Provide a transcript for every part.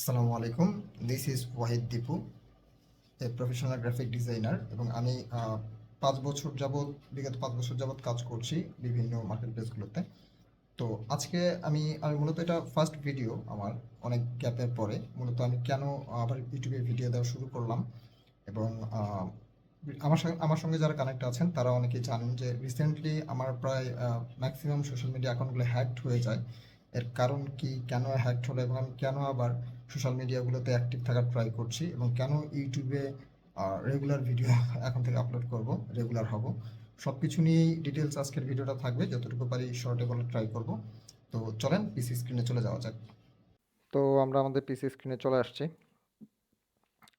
আসসালামু আলাইকুম। This is Wahid Dipu, a professional graphic designer, এবং আমি 5 বছর যাবৎ কাজ করছি বিভিন্ন মার্কেট প্লেসগুলোতে। তো আজকে আমি মূলত এটা ফার্স্ট ভিডিও আমার, অনেক গ্যাপের পরে মূলত আমি কেন আবার ইউটিউবে ভিডিও দেওয়া শুরু করলাম। এবং আহ, আমার সঙ্গে যারা কানেক্ট আছেন তারা অনেকেই জানেন যে রিসেন্টলি আমার প্রায় ম্যাক্সিমাম সোশ্যাল মিডিয়া অ্যাকাউন্টগুলো হ্যাকড হয়ে যায়। এর কারণ কি, কেন হ্যাকড হলো, এবং আমি কেন আবার সোশ্যাল মিডিয়াগুলোতে অ্যাক্টিভ থাকার ট্রাই করছি, এবং কেন ইউটিউবে রেগুলার ভিডিও এখন থেকে আপলোড করব, রেগুলার হব, সব কিছু নিয়েই ডিটেলস আজকের ভিডিওটা থাকবে। যতটুকু পারি শর্টে বলে ট্রাই করব। তো চলেন পিসি স্ক্রিনে চলে যাওয়া যাক। তো আমরা আমাদের পিসি স্ক্রিনে চলে আসছি।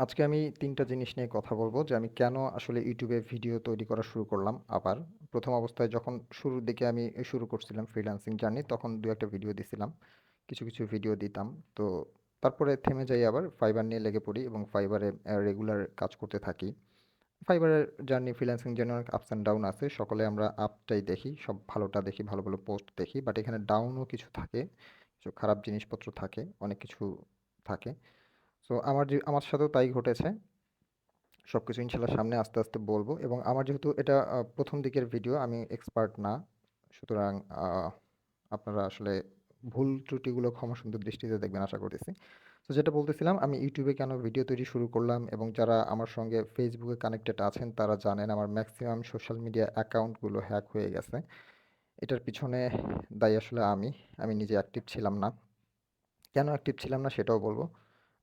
আজকে আমি ৩টা জিনিস নিয়ে কথা বলবো, যে আমি কেন আসলে ইউটিউবে ভিডিও তৈরি করা শুরু করলাম আবার। প্রথম অবস্থায় যখন শুরুর দিকে আমি শুরু করছিলাম ফ্রিল্যান্সিং জার্নি, তখন ২-১টা ভিডিও দিছিলাম, কিছু কিছু ভিডিও দিতাম। তো তারপরে থেমে যাই, আবার ফাইবার নিয়ে লেগে পড়ি এবং ফাইবারে রেগুলার কাজ করতে থাকি। ফাইবারের জার্নি, ফ্রিল্যান্সিং জার্নি অনেক আপস অ্যান্ড ডাউন আছে। সকলে আমরা আপটাই দেখি, সব ভালোটা দেখি, ভালো ভালো পোস্ট দেখি, বাট এখানে ডাউনও কিছু থাকে, কিছু খারাপ জিনিসপত্র থাকে, অনেক কিছু থাকে। সো আমার সাথেও তাই ঘটেছে। সবকিছু ইনশাল্লাহ সামনে আস্তে আস্তে বলবো। এবং আমার যেহেতু এটা প্রথম দিকের ভিডিও, আমি এক্সপার্ট না, সুতরাং আপনারা আসলে ভুল ত্রুটিগুলো ক্ষমা সুন্দর দৃষ্টিতে দেখবেন আশা করতেছি। তো যেটা বলতেছিলাম, আমি ইউটিউবে কেন ভিডিও তৈরি শুরু করলাম, এবং যারা আমার সঙ্গে ফেসবুকে কানেক্টেড আছেন তারা জানেন আমার ম্যাক্সিমাম সোশ্যাল মিডিয়া অ্যাকাউন্টগুলো হ্যাক হয়ে গেছে। এটার পিছনে দায়ী আসলে আমি নিজে অ্যাক্টিভ ছিলাম না। কেন অ্যাক্টিভ ছিলাম না সেটাও বলবো।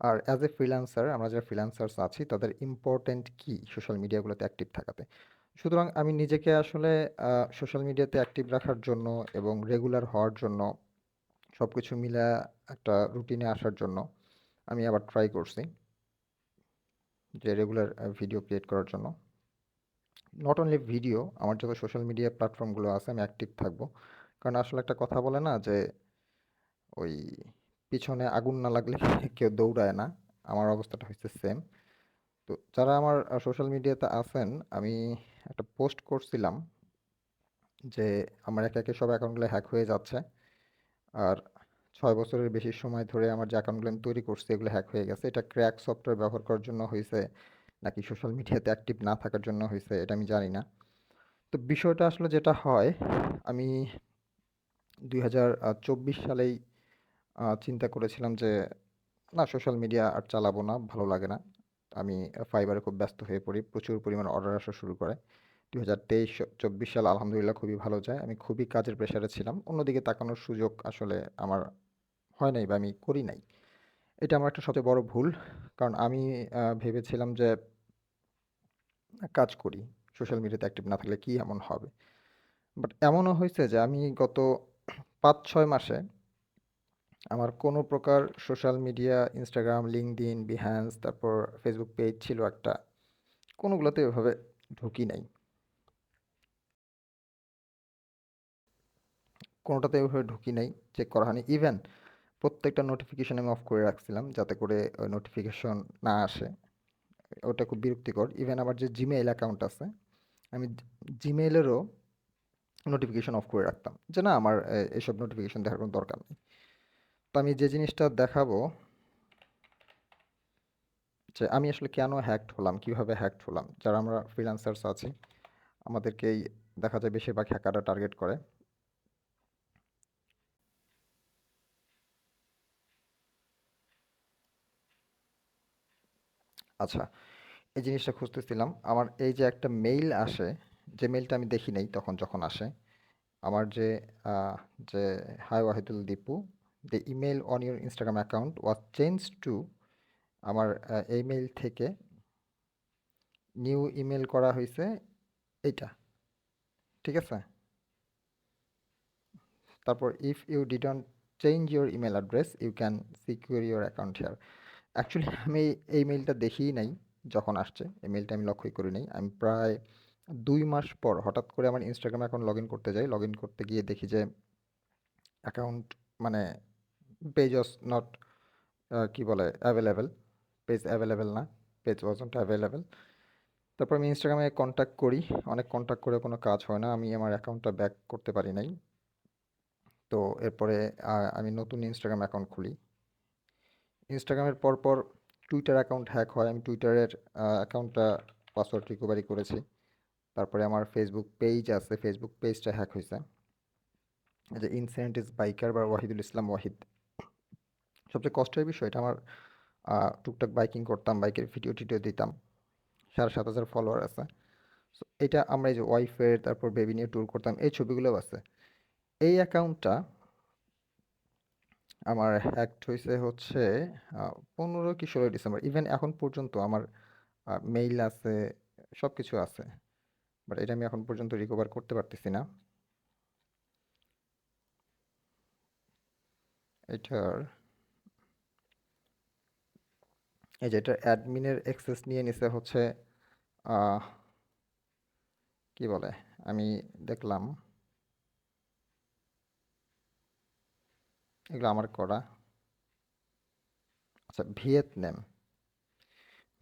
আর অ্যাজ এ ফ্রিল্যান্সার, আমরা যারা ফ্রিল্যান্সার্স আছি তাদের ইম্পর্ট্যান্ট কি সোশ্যাল মিডিয়াগুলোতে অ্যাক্টিভ থাকাতে। সুতরাং আমি নিজেকে আসলে সোশ্যাল মিডিয়াতে অ্যাক্টিভ রাখার জন্য এবং রেগুলার হওয়ার জন্য, সব কিছু মিলা একটা রুটিনে আসার জন্য আমি আবার ট্রাই করছি যে রেগুলার ভিডিও ক্রিয়েট করার জন্য। নট অনলি ভিডিও, আমার যত সোশ্যাল মিডিয়া প্ল্যাটফর্মগুলো আছে আমি অ্যাক্টিভ থাকবো। কারণ আসলে একটা কথা বলে না যে ওই পিছনে আগুন না লাগলে কেউ দৌড়ায় না। আমার অবস্থাটা হচ্ছে সেম। তো যারা আমার সোশ্যাল মিডিয়াতে আছেন, আমি একটা পোস্ট করছিলাম যে আমার একে একে সব অ্যাকাউন্টগুলো হ্যাক হয়ে যাচ্ছে। আর 6 বছরের বেশি সময় ধরে আমার যে অ্যাকাউন্টগুলো আমি তৈরি করছি এগুলো হ্যাক হয়ে গেছে। এটা ক্র্যাক সফটওয়্যার ব্যবহার করার জন্য হয়েছে নাকি সোশ্যাল মিডিয়াতে অ্যাক্টিভ না থাকার জন্য হয়েছে, এটা আমি জানি না। তো বিষয়টা আসলে যেটা হয়, আমি 2024 সালেই চিন্তা করেছিলাম যে না, সোশ্যাল মিডিয়া আর চালাবো না, ভালো লাগে না। আমি ফাইবারে খুব ব্যস্ত হয়ে পড়ি, প্রচুর পরিমাণ অর্ডার আসা শুরু করে। 2023-24 সাল আলহামদুলিল্লাহ খুবই ভালো যায়। আমি খুবই কাজের প্রেশারে ছিলাম, অন্যদিকে তাকানোর সুযোগ আসলে আমার হয় নাই বা আমি করি নাই। এটা আমার একটা সবচেয়ে বড় ভুল। কারণ আমি ভেবেছিলাম যে কাজ করি, সোশ্যাল মিডিয়াতে অ্যাক্টিভ না থাকলে কি এমন হবে। বাট এমনও হয়েছে যে আমি গত 5-6 মাসে আমার কোনো প্রকার social media, Instagram, LinkedIn, Behance, তারপর ফেসবুক পেজ ছিল একটা, কোনোগুলোতে এভাবে ঢুকি নাই, কোনোটাতে এভাবে ঢুকি নাই, চেক করা হয়নি। ইভেন প্রত্যেকটা নোটিফিকেশন আমি অফ করে রাখছিলাম যাতে করে ওই নোটিফিকেশন না আসে। ওটা খুব বিরক্তিকর। ইভেন আমার যে জিমেইল অ্যাকাউন্ট আছে, আমি জিমেইলেরও নোটিফিকেশন অফ করে রাখতাম, যে না আমার এসব নোটিফিকেশন দেখার কোনো দরকার নেই। তো আমি যে জিনিসটা দেখাবো, যে আমি আসলে কেন হ্যাকড হলাম, কিভাবে হ্যাকড হলাম। যারা আমরা ফ্রিল্যান্সার্স আছি আমাদেরকেই দেখা যায় বেশিরভাগ হ্যাকাররা টার্গেট করে। আচ্ছা, এই জিনিসটা খুঁজতেছিলাম। আমার এই যে একটা মেইল আসে, যে মেইলটা আমি দেখি নাই তখন যখন আসে, আমার আহ, যে hi Wahidul Dipu, the email on your Instagram account was change to, আমার এই মেইল থেকে নিউ ইমেল করা হয়েছে এইটা, ঠিক আছে। তারপর if you didn't change your email address you can secure your account here. Actually আমি এই মেইলটা দেখিই নাই যখন আসছে, এই মেইলটা আমি লক্ষ্যই করি নাই। আমি প্রায় 2 মাস পর হঠাৎ করে আমার ইনস্টাগ্রাম অ্যাকাউন্ট লগ ইন করতে যাই, লগ ইন করতে গিয়ে দেখি যে অ্যাকাউন্ট, মানে পেজ ওয়াজ নট, কি বলে, অ্যাভেলেবেল, পেজ অ্যাভেলেবেল না, পেজ ওয়াজন্ট অ্যাভেলেবেল। তারপর আমি ইনস্টাগ্রামে কন্ট্যাক্ট করি, অনেক কন্ট্যাক্ট করে কোনো কাজ হয় না, আমি আমার অ্যাকাউন্টটা ব্যাক করতে পারি নাই। তো এরপরে আমি নতুন ইনস্টাগ্রাম অ্যাকাউন্ট খুলি। ইনস্টাগ্রামের পরপর টুইটার অ্যাকাউন্ট হ্যাক হয়। আমি টুইটারের অ্যাকাউন্টটা পাসওয়ার্ড রিকভারি করেছি। তারপরে আমার ফেসবুক পেজ আছে, ফেসবুক পেজটা হ্যাক হয়েছে। এই যে ইনসেন্ট ইজ বাইকার বা ওয়াহিদুল ইসলাম ওয়াহিদ, সবচেয়ে কষ্টের বিষয় এটা আমার, টুকটাক বাইকিং করতাম, বাইকের ভিডিও টিডিও দিতাম, 7,500 ফলোয়ার আছে। সো এটা আমরা এই যে ওয়াইফের তারপর বেবি নিয়ে ট্যুর করতাম, এই ছবিগুলোও আছে। এই অ্যাকাউন্টটা আমার হ্যাকড হয়েছে হচ্ছে 15 কি 16 ডিসেম্বর। ইভেন এখন পর্যন্ত আমার মেইল আছে, সব কিছু আছে, বাট এটা আমি এখন পর্যন্ত রিকভার করতে পারতেছি না। এটার এই যে এটার অ্যাডমিনের অ্যাক্সেস নিয়ে নিছে হচ্ছে, আহ, কি বলে, আমি দেখলাম এগুলো আমার করা। আচ্ছা, ভিয়েতনাম,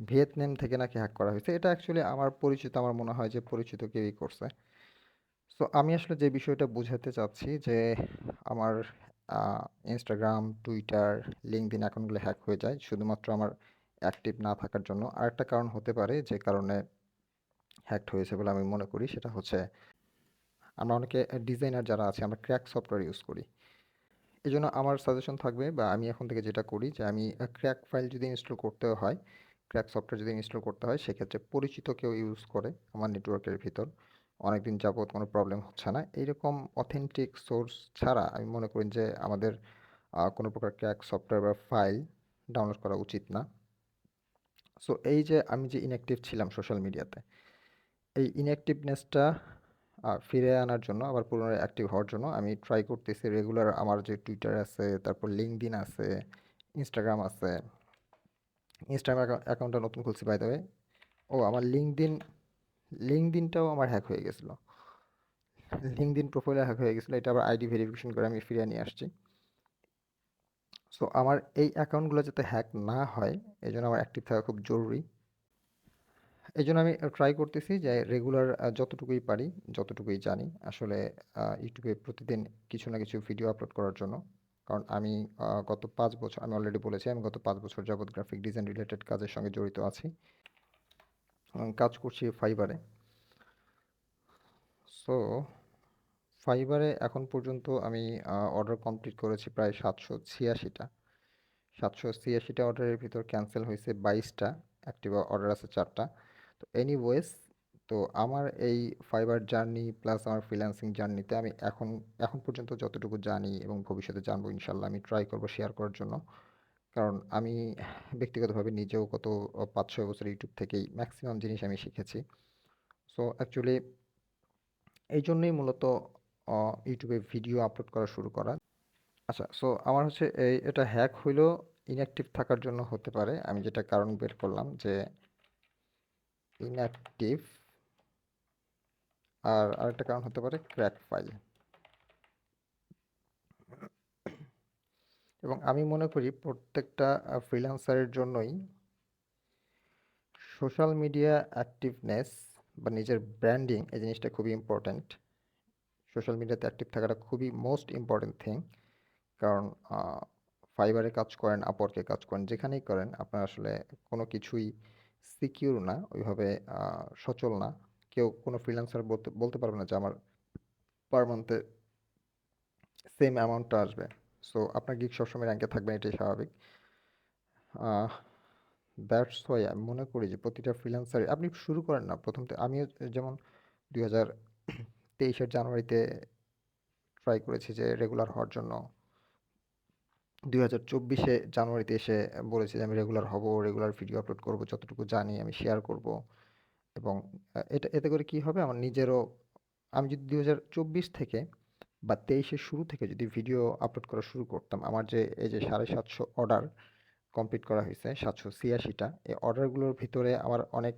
ভিয়েতনাম থেকে নাকি হ্যাক করা হয়েছে। এটা অ্যাকচুয়ালি আমার পরিচিত, আমার মনে হয় যে পরিচিত কেউই করছে। সো আমি আসলে যে বিষয়টা বোঝাতে চাচ্ছি যে আমার ইনস্টাগ্রাম, টুইটার, লিঙ্কডইন অ্যাকাউন্টগুলো হ্যাক হয়ে যায় শুধুমাত্র আমার অ্যাক্টিভ না থাকার জন্য। আরেকটা কারণ হতে পারে যে কারণে হ্যাকড হয়েছে বলে আমি মনে করি, সেটা হচ্ছে আমরা অনেকে ডিজাইনার যারা আছে আমরা ক্র্যাক সফটওয়্যার ইউজ করি। এই জন্য আমার সাজেশন থাকবে, বা আমি এখন থেকে যেটা করি, যে আমি ক্র্যাক ফাইল যদি ইনস্টল করতে হয়, ক্র্যাক সফটওয়্যার যদি ইনস্টল করতে হয়, সেক্ষেত্রে পরিচিত কেউ ইউজ করে আমার নেটওয়ার্কের ভিতর, অনেকদিন যাবত কোনো প্রবলেম হচ্ছে না, এইরকম অথেন্টিক সোর্স ছাড়া আমি মনে করি যে আমাদের কোনো প্রকার ক্র্যাক সফটওয়্যার বা ফাইল ডাউনলোড করা উচিত না। সো এই যে আমি যে ইনঅ্যাক্টিভ ছিলাম সোশ্যাল মিডিয়াতে, এই ইনঅ্যাক্টিভনেসটা ফিরে আনার জন্য, আবার পুনরায় অ্যাক্টিভ হওয়ার জন্য আমি ট্রাই করতেছি রেগুলার। আমার যে টুইটার আছে, তারপর লিঙ্কডইন আছে, ইনস্টাগ্রাম আছে। ইনস্টাগ্রাম অ্যাকাউন্টটা নতুন খুলছি বাই দ্য ওয়ে। ও আমার লিঙ্কডইনটাও আমার হ্যাক হয়ে গেছিলো, লিঙ্কডইন প্রোফাইলে হ্যাক হয়ে গেছিলো, এটা আবার আইডি ভেরিফিকেশন করে আমি ফিরিয়ে নিয়ে আসছি। সো আমার এই অ্যাকাউন্টগুলো যাতে হ্যাক না হয়, এই জন্য আমার অ্যাক্টিভ থাকা খুব জরুরি। এই জন্য আমি ট্রাই করতেছি যে রেগুলার যতটুকুই পারি, যতটুকুই জানি আসলে ইউটিউবে প্রতিদিন কিছু না কিছু ভিডিও আপলোড করার জন্য। কারণ আমি গত 5 বছর, আমি অলরেডি বলেছি, আমি গত 5 বছর যাবৎ গ্রাফিক ডিজাইন রিলেটেড কাজের সঙ্গে জড়িত আছি এবং কাজ করছি ফাইবারে। সো ফাইবারে এখন পর্যন্ত আমি অর্ডার কমপ্লিট করেছি প্রায় 786টা। 786টা অর্ডারের ভিতর ক্যান্সেল হয়েছে 22টা, অ্যাক্টিভ অর্ডার আছে 4টা। তো এনিওয়েজ, তো আমার এই ফাইবার জার্নি প্লাস আমার ফ্রিল্যান্সিং জার্নিতে আমি এখন এখন পর্যন্ত যতটুকু জানি এবং ভবিষ্যতে জানবো ইনশাল্লাহ, আমি ট্রাই করবো শেয়ার করার জন্য। কারণ আমি ব্যক্তিগতভাবে নিজেও গত 5-6 বছর ইউটিউব থেকেই ম্যাক্সিমাম জিনিস আমি শিখেছি। সো অ্যাকচুয়ালি এই জন্যই মূলত ইউটিউবে ভিডিও আপলোড করা শুরু করা। আচ্ছা, সো আমার হচ্ছে এটা হ্যাক হইলেও ইনঅ্যাক্টিভ থাকার জন্য হতে পারে। আমি যেটা কারণ বের করলাম যে ইনঅ্যাক্টিভ, আর আরেকটা কারণ হতে পারে ক্র্যাক ফাইল। এবং আমি মনে করি প্রত্যেকটা ফ্রিল্যান্সারের জন্যই সোশ্যাল মিডিয়া অ্যাক্টিভনেস বা নিজের ব্র্যান্ডিং, এই জিনিসটা খুবই ইম্পর্ট্যান্ট। সোশ্যাল মিডিয়াতে অ্যাক্টিভ থাকাটা খুবই মোস্ট ইম্পর্ট্যান্ট থিং। কারণ ফাইবারে কাজ করেন, আপওয়ার্কে কাজ করেন, যেখানেই করেন আপনার আসলে কোনো কিছুই সিকিউর না, ওইভাবে সচল না। কেউ কোনো ফ্রিল্যান্সার বলতে বলতে পারবে না যে আমার পার মান্থে সেম অ্যামাউন্টটা আসবে। সো আপনার গিগ সবসময় র্যাঙ্কে থাকবেন, এটাই স্বাভাবিক। দ্যাটস ওয়াই আমি মনে করি যে প্রতিটা ফ্রিল্যান্সার আপনি শুরু করেন না প্রথম থেকে। আমিও যেমন 2023-এর জানুয়ারিতে ট্রাই করেছি যে রেগুলার হওয়ার জন্য। 2024-এ জানুয়ারিতে এসে বলেছি যে আমি রেগুলার হব, রেগুলার ভিডিও আপলোড করব, যতটুকু জানি আমি শেয়ার করব। এবং এটা এতে করে কি হবে, আমার নিজেরও, আমি যদি 2024 থেকে বা 23-এর শুরু থেকে যদি ভিডিও আপলোড করা শুরু করতাম, আমার যে এই যে 750 অর্ডার কমপ্লিট করা হয়েছে, 786টা, এই অর্ডারগুলোর ভিতরে আমার অনেক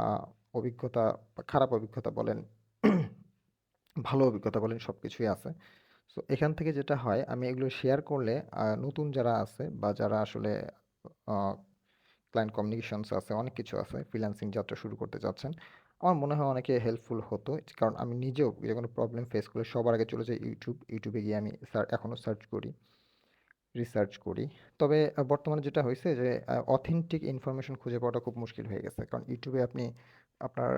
আহ, অভিজ্ঞতা, খারাপ অভিজ্ঞতা বলেন, ভালো অভিজ্ঞতা বলেন, সব কিছুই আছে। সো এখান থেকে যেটা হয়, আমি এগুলো শেয়ার করলে নতুন যারা আছে বা যারা আসলে ক্লায়েন্ট কমিউনিকেশনস আছে, অনেক কিছু আছে, ফ্রিল্যান্সিং যাত্রা শুরু করতে যাচ্ছেন, আমার মনে হয় অনেকে হেল্পফুল হতো। কারণ আমি নিজেও যে কোনো প্রবলেম ফেস করলে সবার আগে চলে যাই ইউটিউবে গিয়ে আমি এখনও সার্চ করি, রিসার্চ করি। তবে বর্তমানে যেটা হয়েছে যে অথেন্টিক ইনফরমেশন খুঁজে পাওয়াটা খুব মুশকিল হয়ে গেছে। কারণ ইউটিউবে আপনি আপনার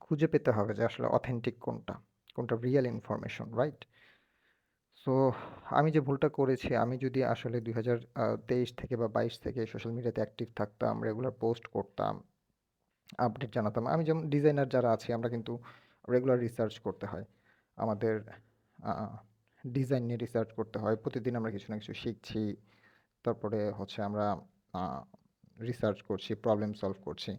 খুঁজে পেতে হবে যে আসলে অথেন্টিক কোনটা, কোনটা রিয়েল ইনফরমেশন, রাইট? সো আমি যে ভুলটা করেছি, আমি যদি আসলে 2023 থেকে বা 22 থেকে সোশ্যাল মিডিয়াতে অ্যাক্টিভ থাকতাম, রেগুলার পোস্ট করতাম, আপডেট জানাতাম। আমি যেমন ডিজাইনার যারা আছি আমরা কিন্তু রেগুলার রিসার্চ করতে হয়। আমাদের ডিজাইন নিয়ে রিসার্চ করতে হয়। প্রতিদিন আমরা কিছু না কিছু শিখছি। তারপরে হচ্ছে আমরা রিসার্চ করছি, প্রবলেম সলভ করছি।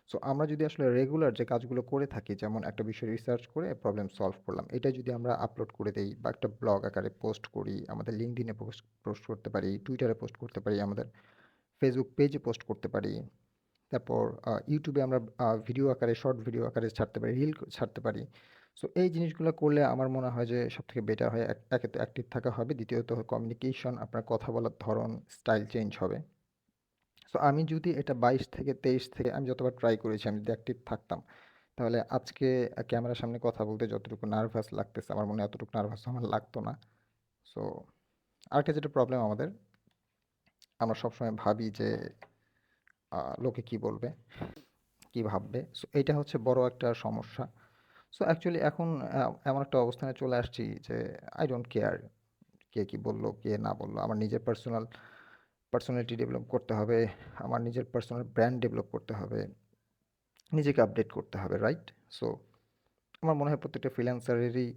সো আমরা যদি আসলে রেগুলার যে কাজগুলো করে থাকি, যেমন একটা বিষয় রিসার্চ করে প্রবলেম সলভ করলাম, এটা যদি আমরা আপলোড করে দেই বা একটা ব্লগ আকারে পোস্ট করি, আমাদের লিঙ্কডইনে পোস্ট পোস্ট করতে পারি, টুইটারে পোস্ট করতে পারি, আমাদের ফেসবুক পেজে পোস্ট করতে পারি, তারপর ইউটিউবে আমরা ভিডিও আকারে, শর্ট ভিডিও আকারে ছাড়তে পারি, রিল ছাড়তে পারি। সো এই জিনিসগুলো করলে আমার মনে হয় যে সবথেকে বেটার হয়। একে তো অ্যাক্টিভ থাকা হবে, দ্বিতীয়ত কমিউনিকেশন, আপনার কথা বলার ধরন, স্টাইল চেঞ্জ হবে। সো আমি যদি এটা 22 থেকে 23 থেকে আমি যতবার ট্রাই করেছি, আমি যদি অ্যাক্টিভ থাকতাম, তাহলে আজকে ক্যামেরার সামনে কথা বলতে যতটুকু নার্ভাস লাগতেছে, আমার মনে হয় এতটুকু নার্ভাস আমার লাগতো না। সো আরেকটা যেটা প্রবলেম আমাদের, আমরা সবসময় ভাবি যে লোকে কি বলবে, কি ভাববে। সো এইটা হচ্ছে বড় একটা সমস্যা। সো অ্যাকচুয়ালি এখন এমন একটা অবস্থানে চলে আসছি যে আই ডোন্ট কেয়ার কে কি বললো, কে না বললো। আমার নিজের পার্সোনালিটি ডেভেলপ করতে হবে, আমার নিজের পার্সোনাল ব্র্যান্ড ডেভেলপ করতে হবে, নিজেকে আপডেট করতে হবে, রাইট? সো আমার মনে হয় প্রত্যেকটা ফ্রিল্যান্সারেরই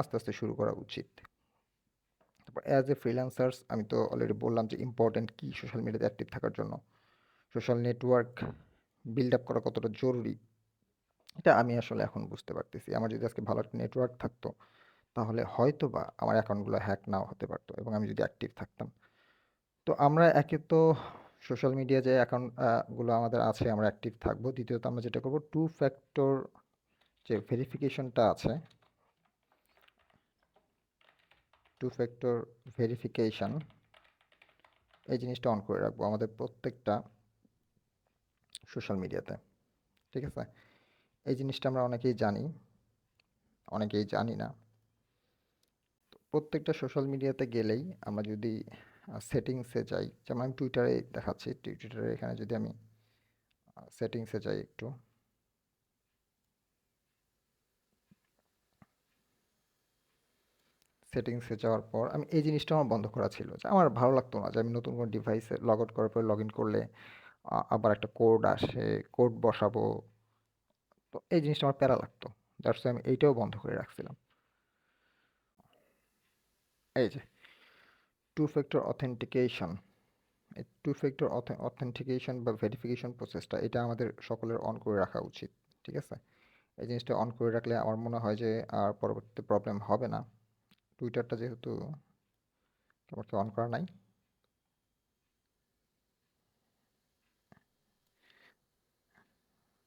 আস্তে আস্তে শুরু করা উচিত। তারপর অ্যাজ এ ফ্রিল্যান্সার্স আমি তো অলরেডি বললাম যে ইম্পর্ট্যান্ট কী সোশ্যাল মিডিয়াতে অ্যাক্টিভ থাকার জন্য। সোশ্যাল নেটওয়ার্ক বিল্ড আপ করা কতটা জরুরি, এটা আমি আসলে এখন বুঝতে পারতেছি। আমার যদি আজকে ভালো একটা নেটওয়ার্ক থাকতো, তাহলে হয়তোবা আমার অ্যাকাউন্টগুলো হ্যাক নাও হতে পারতো এবং আমি যদি অ্যাক্টিভ থাকতাম। তো আমরা একে তো সোশ্যাল মিডিয়া যে অ্যাকাউন্ট গুলো আমাদের আছে আমরা অ্যাক্টিভ থাকবো। দ্বিতীয়ত আমরা যেটা করবো, টু ফ্যাক্টর যে ভেরিফিকেশনটা আছে, টু ফ্যাক্টর ভেরিফিকেশন, এই জিনিসটা অন করে রাখবো আমাদের প্রত্যেকটা সোশ্যাল মিডিয়াতে। ঠিক আছে? এই জিনিসটা আমরা অনেকেই জানি, অনেকেই জানি না। প্রত্যেকটা সোশ্যাল মিডিয়াতে গেলেই আমরা যদি সেটিংসে যাই, যেমন আমি টুইটারে দেখাচ্ছি, টুইটারে এখানে যদি আমি সেটিংসে যাই একটু, সেটিংসে যাওয়ার পর আমি এই জিনিসটা আমার বন্ধ করা ছিল, যে আমার ভালো লাগতো না যে আমি নতুন কোনো ডিভাইসে লগ আউট করার পর লগ ইন করলে আবার একটা কোড আসে, কোড বসাবো। তো এই জিনিসটা আমার প্যারা লাগতো, দ্যাটস আমি এইটাও বন্ধ করে রাখছিলাম। এই যে টু ফ্যাক্টর অথেন্টিকেশন, এই টু ফ্যাক্টর অথেন্টিকেশন বা ভেরিফিকেশন প্রসেসটা এটা আমাদের সকলের অন করে রাখা উচিত। ঠিক আছে? এই জিনিসটা অন করে রাখলে আমার মনে হয় যে আর পরবর্তীতে প্রবলেম হবে না। টুইটারটা যেহেতু আমার অন করা নাই,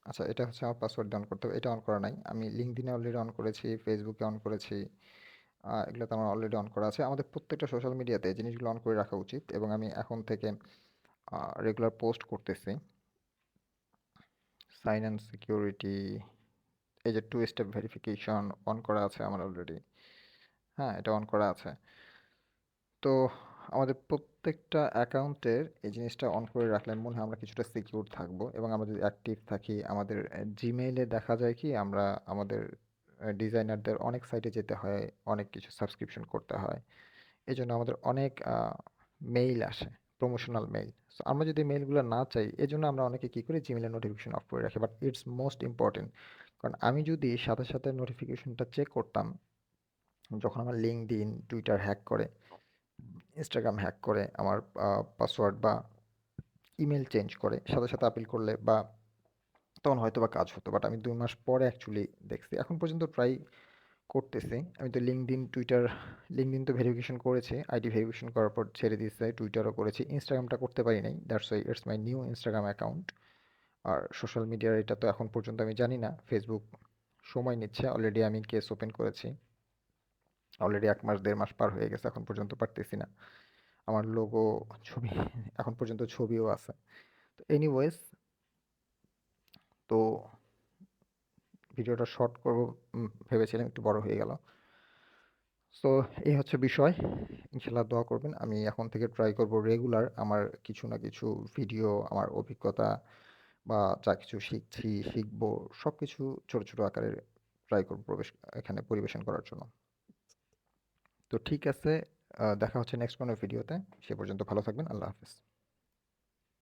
আচ্ছা এটা হচ্ছে আমার পাসওয়ার্ড দিয়ে অন করতে হবে, এটা অন করা নাই। আমি লিঙ্কডইনে অলরেডি অন করেছি, ফেসবুকে অন করেছি, এগুলোতে আমার অলরেডি অন করা আছে। আমাদের প্রত্যেকটা সোশ্যাল মিডিয়াতে এই জিনিসগুলো অন করে রাখা উচিত এবং আমি এখন থেকে রেগুলার পোস্ট করতেছি। সাইন অ্যান্ড সিকিউরিটি, এই যে টু স্টেপ ভেরিফিকেশন অন করা আছে আমার অলরেডি। হ্যাঁ, এটা অন করা আছে। তো আমাদের প্রত্যেকটা অ্যাকাউন্টের এই জিনিসটা অন করে রাখলে মনে হয় আমরা কিছুটা সিকিউর থাকবো এবং আমরা যদি অ্যাক্টিভ থাকি, আমাদের জিমেইলে দেখা যায় কি আমরা আমাদের ডিজাইনারদের অনেক সাইটে যেতে হয়, অনেক কিছু সাবস্ক্রিপশন করতে হয়। এই জন্য আমাদের অনেক মেইল আসে, প্রমোশনাল মেইল। সো আমরা যদি মেইলগুলো না চাই, এই জন্য আমরা অনেকে কী করি, জিমেইলের নোটিফিকেশন অফ করে রাখি। বাট ইটস মোস্ট ইম্পর্টেন্ট, কারণ আমি যদি সাথে সাথে নোটিফিকেশনটা চেক করতাম, যখন আমার লিঙ্কডইন, টুইটার হ্যাক করে, ইনস্টাগ্রাম হ্যাক করে, আমার পাসওয়ার্ড বা ইমেল চেঞ্জ করে, সাথে সাথে আপিল করলে বা তখন হয়তো বা কাজ হতো। বাট আমি 2 মাস পরে অ্যাকচুয়ালি দেখছি, এখন পর্যন্ত ট্রাই করতেছি। আমি তো লিঙ্কডইন, টুইটার, লিঙ্কডইন তো ভেরিফিকেশন করেছি, আইডি ভেরিফিকেশন করার পর ছেড়ে দিয়েছে, টুইটারও করেছি, ইনস্টাগ্রামটা করতে পারি নাই, that's why it's my new Instagram account. আর সোশ্যাল মিডিয়ার এটা তো এখন পর্যন্ত আমি জানি না, ফেসবুক সময় নিচ্ছে, অলরেডি আমি কেস ওপেন করেছি, অলরেডি 1 মাস 1.5 মাস পার হয়ে গেছে, এখন পর্যন্ত পারতেছি না। আমার লোগো, ছবি, এখন পর্যন্ত ছবিও আছে। তো এনিওয়েজ, তো ভিডিওটা শর্ট করব ভেবেছিলাম, একটু বড় হয়ে গেল। সো এই হচ্ছে বিষয়। ইনশাল্লাহ দোয়া করবেন। আমি এখন থেকে ট্রাই করব রেগুলার আমার কিছু না কিছু ভিডিও, আমার অভিজ্ঞতা বা যা কিছু শিখছি, শিখবো সবকিছু ছোট, ছোট আকারে ট্রাই করব এখানে পরিবেশন করার জন্য। তো ঠিক আছে, দেখা হচ্ছে নেক্সট কোনো ভিডিওতে। সে পর্যন্ত ভালো থাকবেন। আল্লাহ হাফেজ।